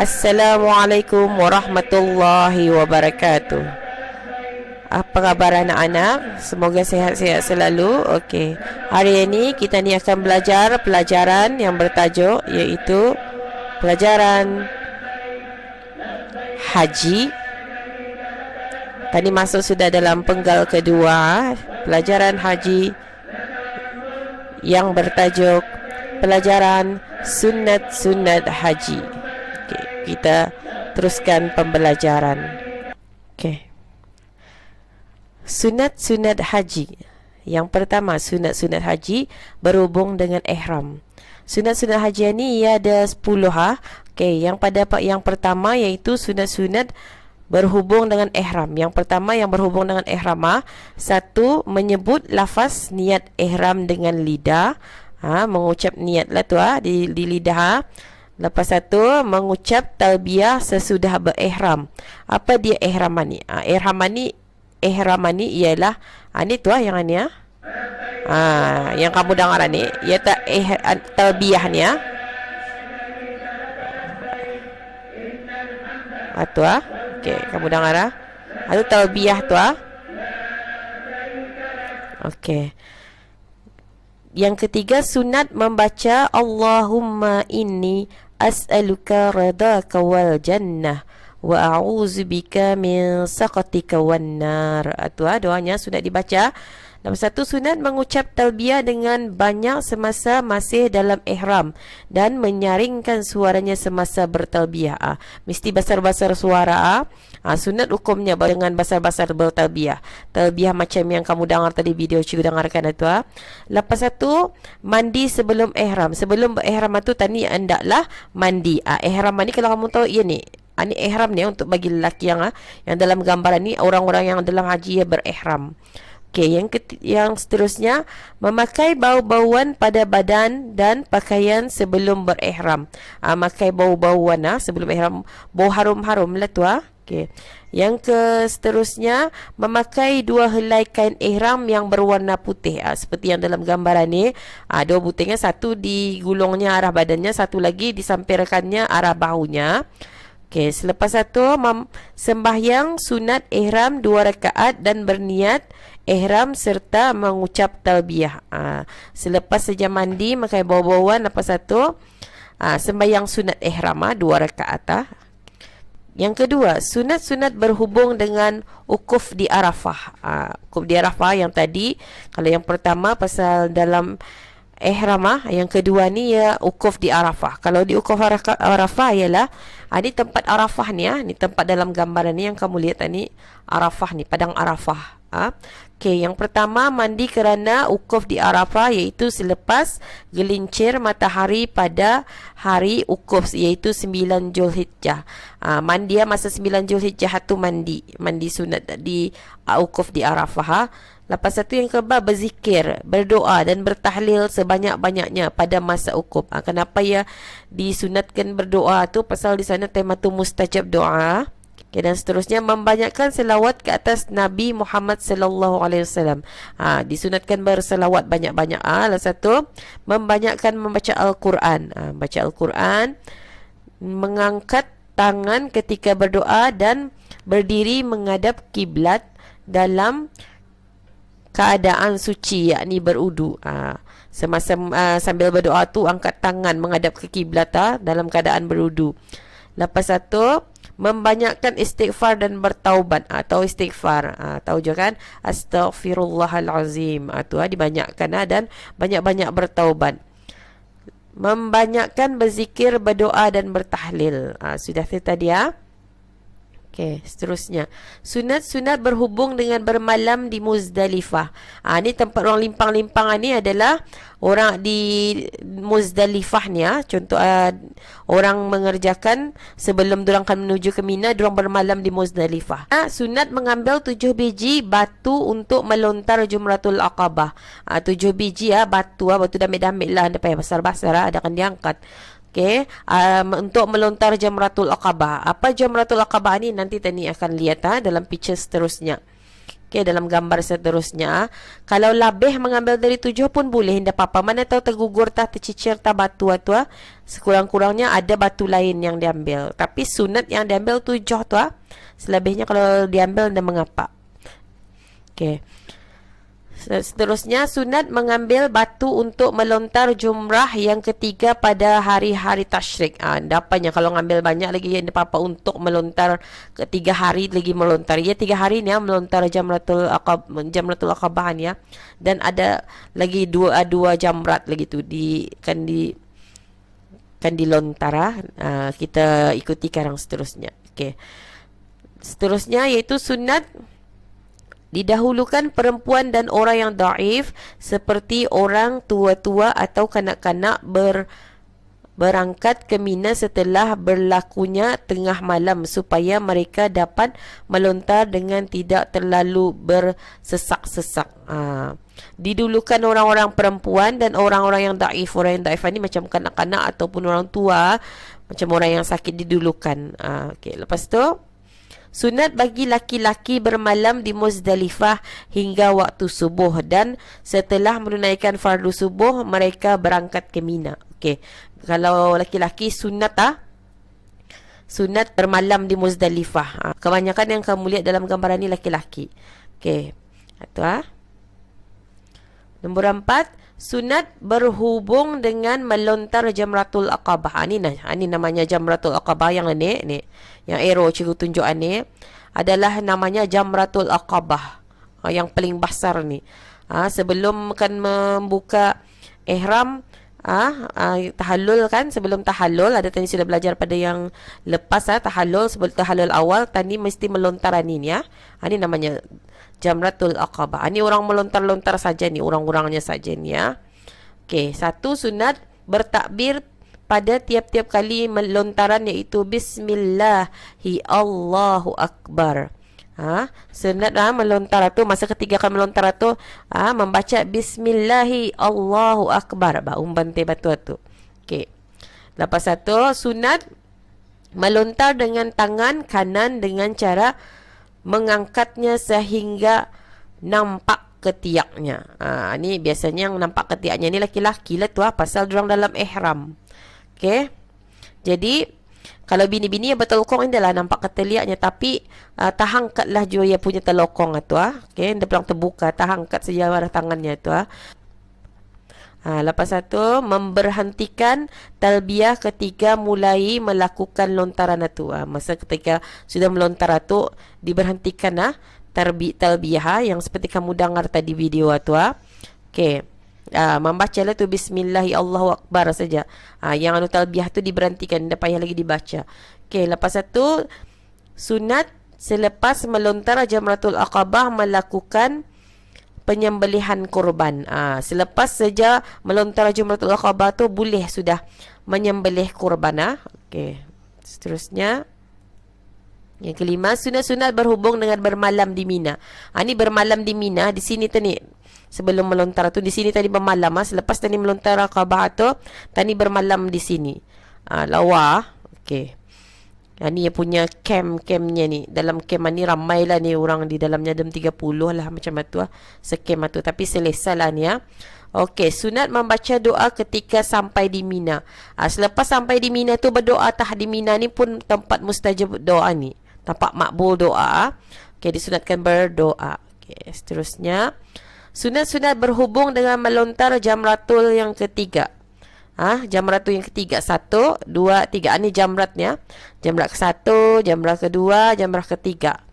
Assalamualaikum warahmatullahi wabarakatuh. Apa khabar anak-anak? Semoga sihat-sihat selalu. Okey. Hari ini kita ni akan belajar pelajaran yang bertajuk iaitu pelajaran haji. Tadi masuk sudah dalam penggal kedua, pelajaran haji yang bertajuk pelajaran sunat-sunat haji. Okay, kita teruskan pembelajaran. Okay. Sunat-sunat haji. Yang pertama, sunat-sunat haji berhubung dengan ihram. Sunat-sunat haji ni ia ada 10 ha. Okay, yang pertama iaitu sunat-sunat berhubung dengan ihram. Yang pertama yang berhubung dengan ihram ha. Satu, menyebut lafaz niat ihram dengan lidah. Mengucap niat lah tu di lidah ha. Lepas satu, mengucap talbiyah sesudah berihram. Apa dia ihraman ni? Ihraman ni ialah ni tu yang ni yang kamu dengar ni, ia tak talbiyah ni tu okey, kamu dengar itu talbiyah tu okey. Yang ketiga, sunat membaca Allahumma inni as'aluka ridhaka wal jannah wa a'udzubika min sakhatika wan nar. Itu doanya sunat dibaca. Nombor satu, sunat mengucap talbiyah dengan banyak semasa masih dalam ihram dan menyaringkan suaranya semasa bertalbiyah. Mesti basar-basar suara. Sunat hukumnya dengan basar-basar bertalbiyah. Talbiyah macam yang kamu dengar tadi video cikgu dengarkan itu. Lepas satu, mandi sebelum ihram. Sebelum berihram itu tadi hendaklah mandi. Ihram ni kalau kamu tahu ia ni. Ini ihram ni untuk bagi lelaki yang dalam gambaran ni orang-orang yang dalam haji berihram. Okey, yang seterusnya, memakai bau-bauan pada badan dan pakaian sebelum berihram. Makai bau-bauan sebelum ihram, bau harum-harum lah tu Okey. Yang seterusnya, memakai 2 helai kain ihram yang berwarna putih. Seperti yang dalam gambaran ni. 2 butirnya, satu digulungnya arah badannya, satu lagi disampirkannya arah bahunya. Okey, selepas satu, sembahyang sunat ihram 2 rakaat dan berniat ihram serta mengucap talbiyah. Selepas sejam mandi, makai bau-bauan. Lepas satu, sembahyang sunat ihram 2 rakaat. Yang kedua, sunat-sunat berhubung dengan ukuf di Arafah. Ukuf di Arafah yang tadi, kalau yang pertama pasal dalam ihram, yang kedua ni ya ukuf di Arafah. Kalau di ukuf Arafah ialah ni tempat Arafah ni ni tempat dalam gambaran ni yang kamu lihat ni, Arafah ni, padang Arafah. Okey, yang pertama, mandi kerana ukuf di Arafah iaitu selepas gelincir matahari pada hari ukuf iaitu 9 Zulhijjah. Mandi masa 9 Zulhijjah tu mandi sunat di ukuf di Arafah. Lepas satu, yang kedua, berzikir, berdoa dan bertahlil sebanyak-banyaknya pada masa ukuf. Kenapa ya disunatkan berdoa tu? Pasal di sana tema tu mustajab doa. Okay, dan seterusnya, membanyakkan selawat ke atas Nabi Muhammad sallallahu alaihi wasallam. Disunatkan berselawat banyak-banyak. Lalu satu, membanyakkan membaca Al-Quran. Baca Al-Quran, mengangkat tangan ketika berdoa dan berdiri menghadap kiblat dalam keadaan suci, yakni berudu. Semasa sambil berdoa tu angkat tangan menghadap ke kiblat dalam keadaan berudu. Lepas satu, membanyakkan istighfar dan bertaubat atau istighfar. Tahu je kan? Astaghfirullahalazim. Itu dibanyakkan dan banyak-banyak bertaubat. Membanyakkan berzikir, berdoa dan bertahlil. Sudah tadi Okey, seterusnya, sunat-sunat berhubung dengan bermalam di Muzdalifah. Ni tempat orang limpang-limpang ni adalah orang di Muzdalifah ni. Contoh orang mengerjakan sebelum diorang akan menuju ke Mina, diorang bermalam di Muzdalifah. Sunat mengambil 7 biji batu untuk melontar Jumratul Aqabah. 7 biji batu damit-damit lah, anda payah besar-besar akan diangkat. Okey, untuk melontar Jamratul Aqabah. Apa Jamratul Aqabah ni? Nanti tani akan lihat dalam picture seterusnya. Okay, dalam gambar seterusnya, kalau labih mengambil dari 7 pun boleh, tidak apa-apa. Mana tahu tergugur tah, tercicir tah batu tu ah. Sekurang-kurangnya ada batu lain yang diambil. Tapi sunat yang diambil 7 tu ah. Selebihnya kalau diambil tidak mengapa. Okay. Seterusnya, sunat mengambil batu untuk melontar jumrah yang ketiga pada hari-hari tasyrik. Dapatnya kalau ngambil banyak lagi yang apa untuk melontar ketiga hari lagi melontar. Ya 3 hari ni melontar jamratul aqabah ya. Dan ada lagi dua jamrat lagi tu kan dilontar. Kita ikuti sekarang seterusnya. Okey. Seterusnya iaitu sunat didahulukan perempuan dan orang yang daif seperti orang tua-tua atau kanak-kanak berangkat ke Mina setelah berlakunya tengah malam supaya mereka dapat melontar dengan tidak terlalu bersesak-sesak. Didulukan orang-orang perempuan dan orang-orang yang daif. Orang yang daif ni macam kanak-kanak ataupun orang tua, macam orang yang sakit didulukan. Okay. Lepas tu, sunat bagi laki-laki bermalam di Muzdalifah hingga waktu subuh, dan setelah menunaikan fardu subuh mereka berangkat ke Mina. Okey. Kalau laki-laki sunat sunat bermalam di Muzdalifah. Kebanyakan yang kamu lihat dalam gambaran ni laki-laki. Okey. Itu Nombor 4, sunat berhubung dengan melontar jamratul aqabah. Ini namanya jamratul aqabah yang ni. Yang arrow cikgu tunjuk ni adalah namanya jamratul aqabah. Yang paling besar ni. Sebelum kan membuka ihram, tahallul kan, sebelum tahallul ada tadi sudah belajar pada yang lepas tahallul, sebelum tahallul awal tadi mesti melontar ni ya. Ini namanya jamratul aqabah. Ini orang melontar-lontar saja ni, orang-orangnya saja ni ya. Okey, satu sunat bertakbir pada tiap-tiap kali melontaran iaitu bismillahi Allahu akbar. Sunat melontar tu masa ketiga kali melontar tu membaca bismillahi Allahu akbar. Bantai batu tu. Okey. Lepas satu sunat melontar dengan tangan kanan dengan cara mengangkatnya sehingga nampak ketiaknya. Ni biasanya yang nampak ketiaknya ni laki-laki lah tu pasal diorang dalam ihram. Okey. Jadi kalau bini-bini yang bertelokong ni dah nampak keteliaknya, tapi tahangkatlah jua dia punya telokong tu Okey, dia pelang terbuka, tahangkat saja arah tangannya tu lepas satu memberhentikan talbiyah ketika mulai melakukan lontaran tu. Masa ketika sudah melontar tu diberhentikan talbiyah yang seperti kamu dengar tadi video tu Okey. Membacalah tu bismillahi Allahu akbar saja. Yang talbiyah tu diberhentikan, tak payah lagi dibaca. Okey, lepas satu sunat selepas melontar jamratul aqabah melakukan penyembelihan korban. Selepas saja melontar jamratul aqabah tu boleh sudah menyembelih korban. Okey. Seterusnya yang kelima, sunat-sunat berhubung dengan bermalam di Mina. Ni bermalam di Mina di sini tadi. Sebelum melontar tu di sini tadi bermalam, selepas tadi melontar aqabah tu tadi bermalam di sini. Lawa. Okey. Ni yang punya camp-campnya ni. Dalam camp ni ramai lah ni orang di dalamnya, ada 30 lah macam tu sekem tu, tapi selesa lah ni Okey, sunat membaca doa ketika sampai di Mina. Selepas sampai di Mina tu berdoa tah di Mina ni pun tempat mustajab doa ni. Tempat makbul doa. Okey, disunatkan berdoa. Okey, seterusnya sunat-sunat berhubung dengan melontar jamratul yang ketiga. Jamratul yang ketiga 1, 2, 3. Ini jamratnya. Jamrat ke-1, jamrat kedua, jamrat ketiga.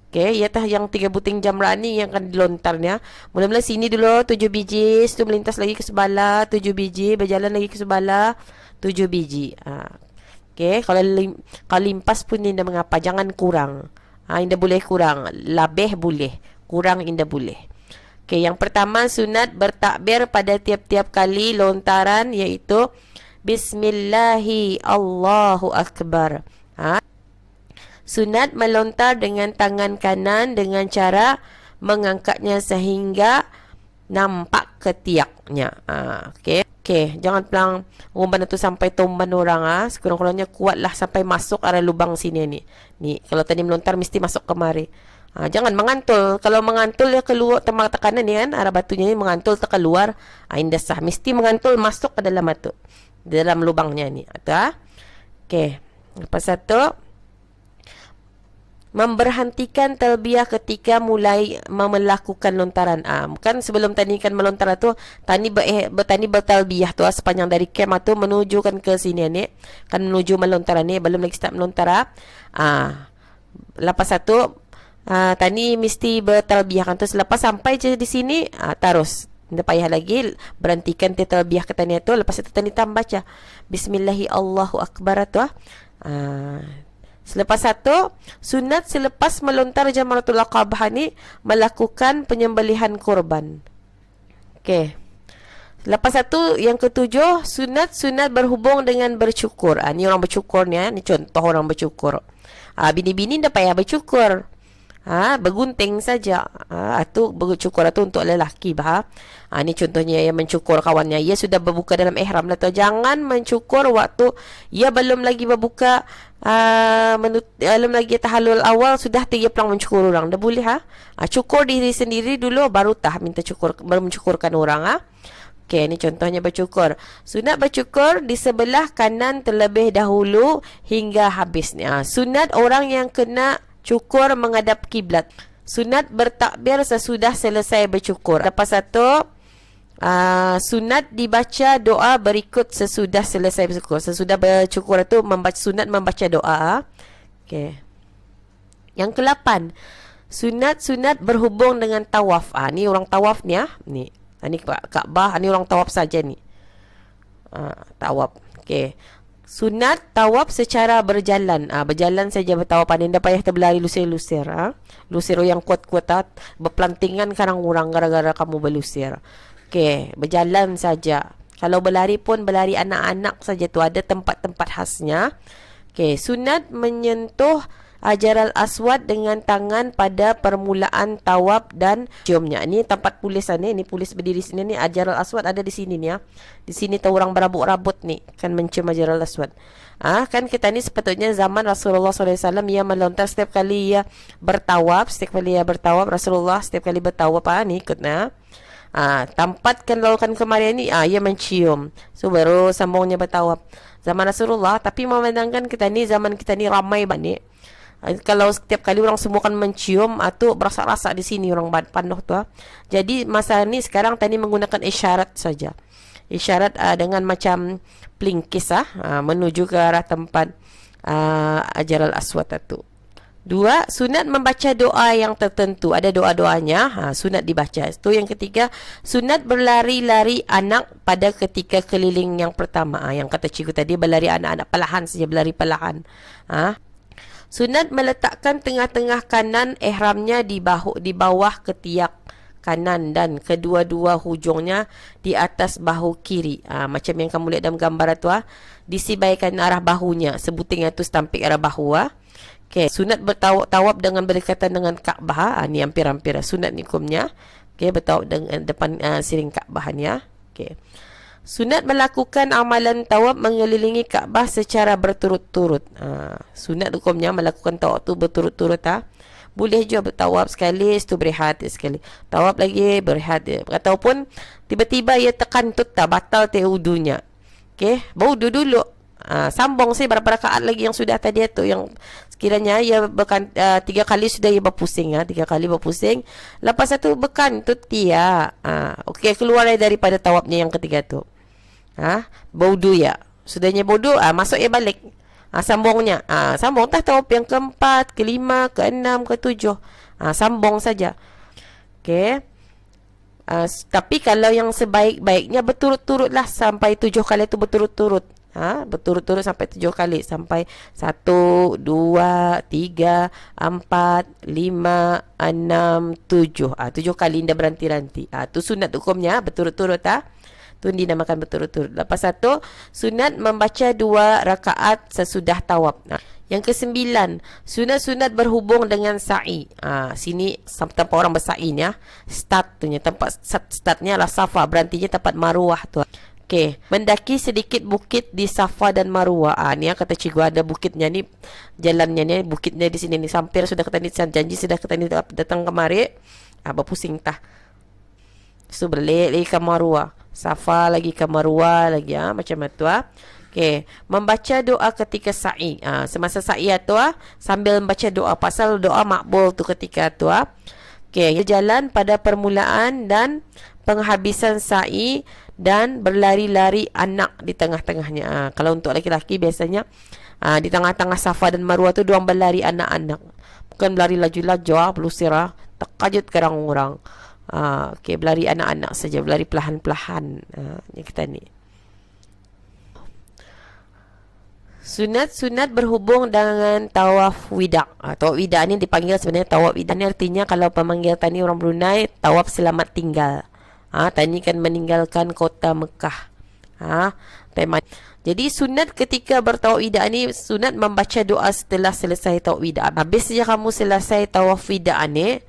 Okey, iaitu yang 3 buting jamrat ni yang akan dilontarnya. Mula-mula sini dulu 7 biji, setelah melintas lagi ke sebelah 7 biji, berjalan lagi ke sebelah 7 biji. Okey, kalau limpas pun tidak mengapa, jangan kurang. Indah boleh kurang, lebih boleh, kurang indah boleh. Okey, yang pertama sunat bertakbir pada tiap-tiap kali lontaran iaitu bismillahi Allahu akbar. Sunat melontar dengan tangan kanan dengan cara mengangkatnya sehingga nampak ketiaknya. Okey, jangan pelang umpan itu sampai tomban orang Sekurang-kurangnya kuatlah sampai masuk arah lubang sini ni. Ni kalau tadi melontar mesti masuk kemari. Jangan mengantul. Kalau mengantul ya keluar tempat tekanan ni kan, arah batunya ni mengantul terkeluar, indah sah. Mesti mengantul masuk ke dalam batu, dalam lubangnya ni. Okey. Lepas tu memberhentikan talbiyah ketika mulai melakukan lontaran. Kan sebelum tani kan melontar tu, tani bertalbiyah tu sepanjang dari kem tu menuju kan ke sini ni, kan menuju melontaran ni, belum lagi start melontar. Lepas tu tani mesti bertalbiyah kan tu. Selepas sampai je di sini, terus tidak payah lagi berhentikan talbiyah ke tani tu. Lepas itu tani tambah baca Bismillahi Allahu Akbar tu. Selepas satu, sunat selepas melontar jamratul aqabah ni melakukan penyembelihan kurban. Okey. Lepas satu, yang ketujuh, sunat berhubung dengan bercukur. Ni orang bercukur ni, ni contoh orang bercukur. Bini-bini dah payah bercukur. Bergunting saja. Itu bercukur itu untuk lelaki. Ni contohnya yang mencukur kawannya. Ia sudah berbuka dalam ihram lah tu. Jangan mencukur waktu ia belum lagi berbuka, belum lagi tahallul awal, sudah dia pelang mencukur orang. Dah boleh cukur diri sendiri dulu, baru minta cukur, baru mencukurkan orang. Okey, ni contohnya bercukur. Sunat bercukur di sebelah kanan terlebih dahulu hingga habis ni. Sunat orang yang kena cukur menghadap kiblat. Sunat bertakbir sesudah selesai bercukur. Lepas satu, sunat dibaca doa berikut sesudah selesai bercukur. Sesudah bercukur itu sunat membaca doa. Okey. Yang ke-8, sunat berhubung dengan tawaf. Ni orang tawaf ni ni. Ni Kaabah, ni orang tawaf saja ni. Tawaf. Okey. Sunat tawaf secara berjalan. Berjalan saja bertawaf. Anda payah terberlari lusir-lusir. Lusir yang kuat-kuat berpelantingan karang orang gara-gara kamu berlusir. Okey, berjalan saja. Kalau berlari pun berlari anak-anak saja tu, ada tempat-tempat khasnya. Okey, sunat menyentuh Hajar al-Aswad dengan tangan pada permulaan tawaf dan ciumnya. Ni tempat tulisan ni tulis berdiri sini ni, Hajar al-Aswad ada di sini ni Di sini tahu orang berabut-rabut ni kan mencium Hajar al-Aswad. Kan kita ni sepatutnya zaman Rasulullah SAW ia melontar setiap kali ia bertawaf, Rasulullah setiap kali bertawaf ni ikutnya. Tampatkan lalukan kemarin ni, ia mencium. So baru sambungnya bertawaf. Zaman Rasulullah, tapi memandangkan kita ni zaman kita ni ramai banyak. Kalau setiap kali orang semua kan mencium, tu berasa-rasa di sini orang panduh tu. Jadi masa ni sekarang tadi menggunakan isyarat saja. Isyarat dengan macam pelingkis menuju ke arah tempat Hajar al-Aswad tu. 2, sunat membaca doa yang tertentu. Ada doa-doanya, sunat dibaca. Itu yang ketiga, sunat berlari-lari anak pada ketika keliling yang pertama. Yang kata cikgu tadi, berlari anak-anak perlahan saja, berlari perlahan. Sunat meletakkan tengah-tengah kanan ihramnya di bawah ketiak kanan dan kedua-dua hujungnya di atas bahu kiri. Macam yang kamu lihat dalam gambar tu, disibaikan arah bahunya, sebutingnya tu setampik arah bahu. Okey, sunat bertawaf dengan berdekatan dengan Kaabah. Ni hampir-hampir sunat ni hukumnya. Okey, bertawaf dengan depan siring Kaabah ni. Okey. Sunat melakukan amalan tawaf mengelilingi Kaabah secara berturut-turut. Sunat hukumnya melakukan tawaf tu berturut-turut. Boleh juga bertawaf sekali, itu berehat sekali. Tawaf lagi, berehat. Ataupun tiba-tiba ia tekan tu batal wudunya. Okey, berwudu dulu. Sambung saya berapa rakaat lagi yang sudah tadi tu, yang sekiranya ia 3 kali sudah ia berpusing 3 kali berpusing. Lepas itu berkantut dia. Okey, keluar daripada tawafnya yang ketiga tu. Baudu ya. Sudahnya baudu, masuk ia balik. Sambungnya. Sambung tawaf yang keempat, kelima, keenam, ketujuh. Sambung saja. Okey. Tapi kalau yang sebaik-baiknya berturut-turutlah sampai 7 kali itu berturut-turut. Berturut-turut sampai 7 kali. Sampai 1, 2, 3, 4, 5, 6, 7. 7 kali anda berhenti-henti. Itu sunat hukumnya berturut-turut. Itu dinamakan berturut-turut. Lepas satu, sunat membaca 2 rakaat sesudah tawaf. Yang ke-9, sunat-sunat berhubung dengan sa'i. Sini tempat orang bersa'i ni. Startnya, tempat startnya lah Safa, berhentinya tempat Marwah tu. Okey, mendaki sedikit bukit di Safa dan Marwah. Ni yang kata cikgu ada bukitnya ni, jalannya ni, bukitnya di sini ni. Sampir sudah kata ni, janji sudah kata ni datang kemari. Berpusing tah. So balik lagi ke Marwah. Safa lagi ke Marwah lagi, macam tu. Okey, membaca doa ketika sa'i. Semasa sa'i tu sambil membaca doa, pasal doa makbul tu ketika tu. Okey, jalan pada permulaan dan penghabisan sa'i dan berlari-lari anak di tengah-tengahnya. Kalau untuk laki-laki biasanya di tengah-tengah Safa dan Marwah tu diorang berlari anak-anak. Bukan berlari laju-laju, belusir, terkajut kerang orang. Okey, berlari anak-anak saja, berlari perlahan-perlahan. Yang kita ni. Sunat-sunat berhubung dengan tawaf wida'. Tawaf wida' ni dipanggil sebenarnya tawaf wida' ni artinya kalau pemanggil tani orang Brunei, tawaf selamat tinggal. Tani kan meninggalkan kota Mekah. Jadi sunat ketika bertawaf wida' ni, sunat membaca doa setelah selesai tawaf wida'. Habis saja kamu selesai tawaf wida' ni,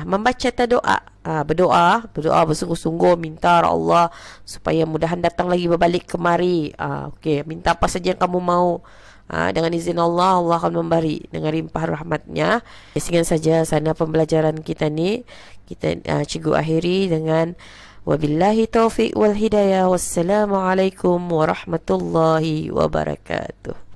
membaca doa, berdoa bersungguh-sungguh, minta Allah supaya mudahan datang lagi berbalik kemari. Okey, minta apa saja yang kamu mau. Dengan izin Allah, Allah akan memberi dengan limpah rahmatnya. Sekian saja sana pembelajaran kita ni. Kita cikgu akhiri dengan wabillahi taufiq wal hidayah. Wassalamualaikum warahmatullahi wabarakatuh.